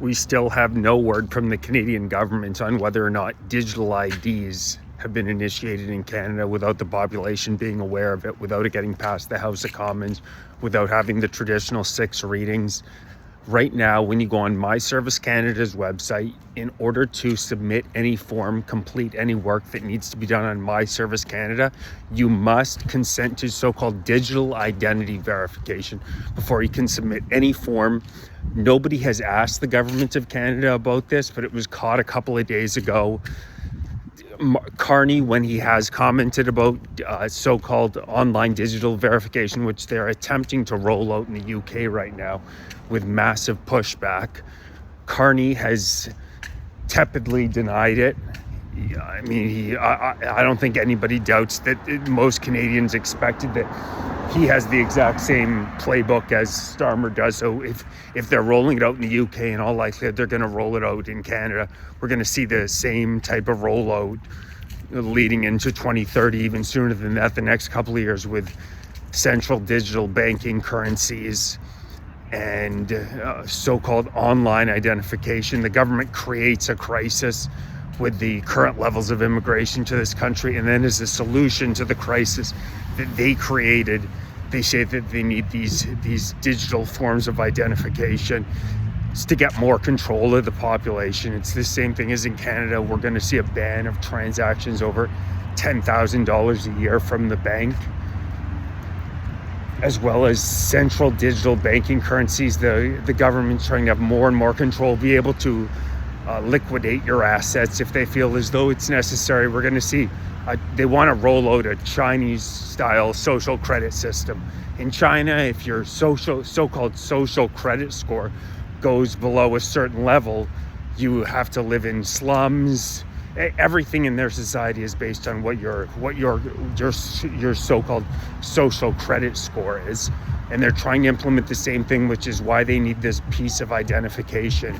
We still have no word from the Canadian government on whether or not digital IDs have been initiated in Canada without the population being aware of it, without it getting past the House of Commons, without having the traditional 6 readings. Right now, when you go on My Service Canada's website, in order to submit any form, complete any work that needs to be done on My Service Canada, you must consent to so-called digital identity verification before you can submit any form. Nobody has asked the government of Canada about this, but it was caught a couple of days ago. Carney, when he has commented about so-called online digital verification, which they're attempting to roll out in the UK right now with massive pushback, Carney has tepidly denied it. I mean, I don't think anybody doubts that most Canadians expected that he has the exact same playbook as Starmer does. So if they're rolling it out in the UK, in all likelihood, they're going to roll it out in Canada. We're going to see the same type of rollout leading into 2030, even sooner than that, the next couple of years, with central digital banking currencies and so-called online identification. The government creates a crisis with the current levels of immigration to this country, and then as a solution to the crisis that they created, they say that they need these digital forms of identification to get more control of the population. It's the same thing as in Canada. We're going to see a ban of transactions over $10,000 a year from the bank, as well as central digital banking currencies. The government's trying to have more and more control, be able to liquidate your assets if they feel as though it's necessary. We're going to see, they want to roll out a Chinese-style social credit system. In China, if your so-called social credit score goes below a certain level, you have to live in slums. Everything in their society is based on what your so-called social credit score is, and they're trying to implement the same thing, which is why they need this piece of identification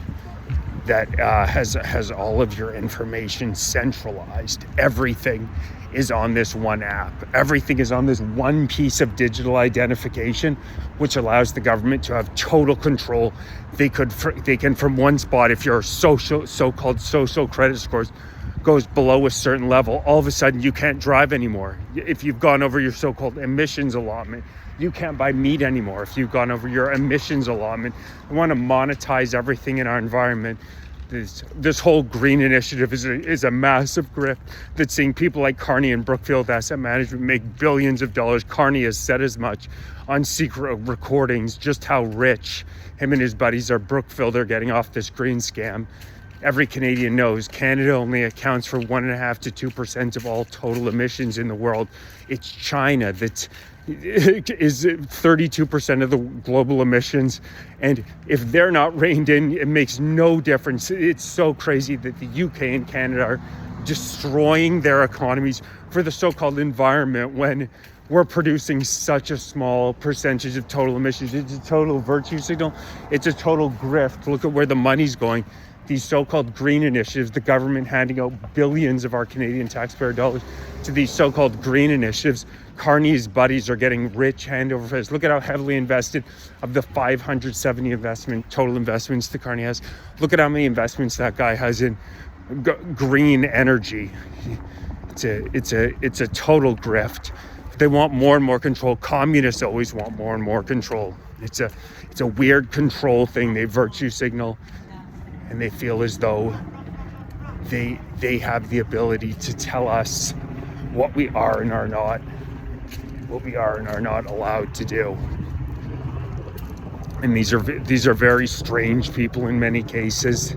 that has all of your information centralized. Everything is on this one app. Everything is on this one piece of digital identification, which allows the government to have total control. They can from one spot, if your so-called social credit scores goes below a certain level, all of a sudden you can't drive anymore. If you've gone over your so-called emissions allotment, you can't buy meat anymore. If you've gone over your emissions allotment, they want to monetize everything in our environment. This whole green initiative is a massive grift that's seeing people like Carney and Brookfield Asset Management make billions of dollars. Carney has said as much on secret recordings, just how rich him and his buddies are. Brookfield are getting off this green scam. Every Canadian knows Canada only accounts for 1.5% to 2% of all total emissions in the world. It's China that is 32% of the global emissions, and if they're not reined in, it makes no difference. It's so crazy that the UK and Canada are destroying their economies for the so-called environment when we're producing such a small percentage of total emissions. It's a total virtue signal. It's a total grift. Look at where the money's going. These so-called green initiatives, the government handing out billions of our Canadian taxpayer dollars to these so-called green initiatives. Carney's buddies are getting rich hand over fist. Look at how heavily invested of the 570 total investments that Carney has. Look at how many investments that guy has in green energy. It's a total grift. They want more and more control. Communists always want more and more control. It's a weird control thing. They virtue signal, and they feel as though they have the ability to tell us what we are and are not allowed to do. And these are very strange people in many cases.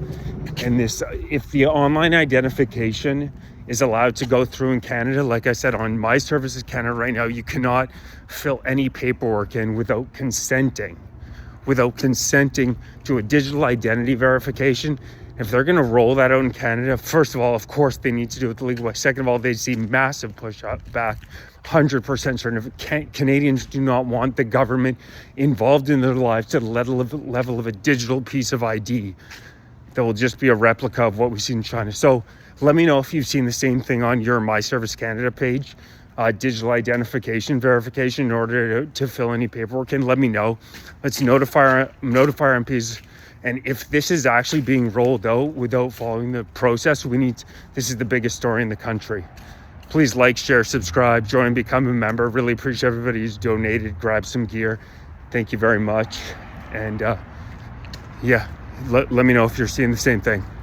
And if the online identification is allowed to go through in Canada, like I said, on My Services Canada right now, you cannot fill any paperwork in without consenting to a digital identity verification. If they're going to roll that out in Canada, first of all, of course, they need to do it the legal way. Second of all, they see massive push back. 100% certain. Canadians do not want the government involved in their lives to the level of a digital piece of ID that will just be a replica of what we see in China. So let me know if you've seen the same thing on your My Service Canada page, digital identification verification in order to fill any paperwork in. Let me know. Let's notify our MPs And if this is actually being rolled out without following the process, this is the biggest story in the country. Please like, share, subscribe, join, become a member. Really appreciate everybody who's donated, grab some gear. Thank you very much. And let me know if you're seeing the same thing.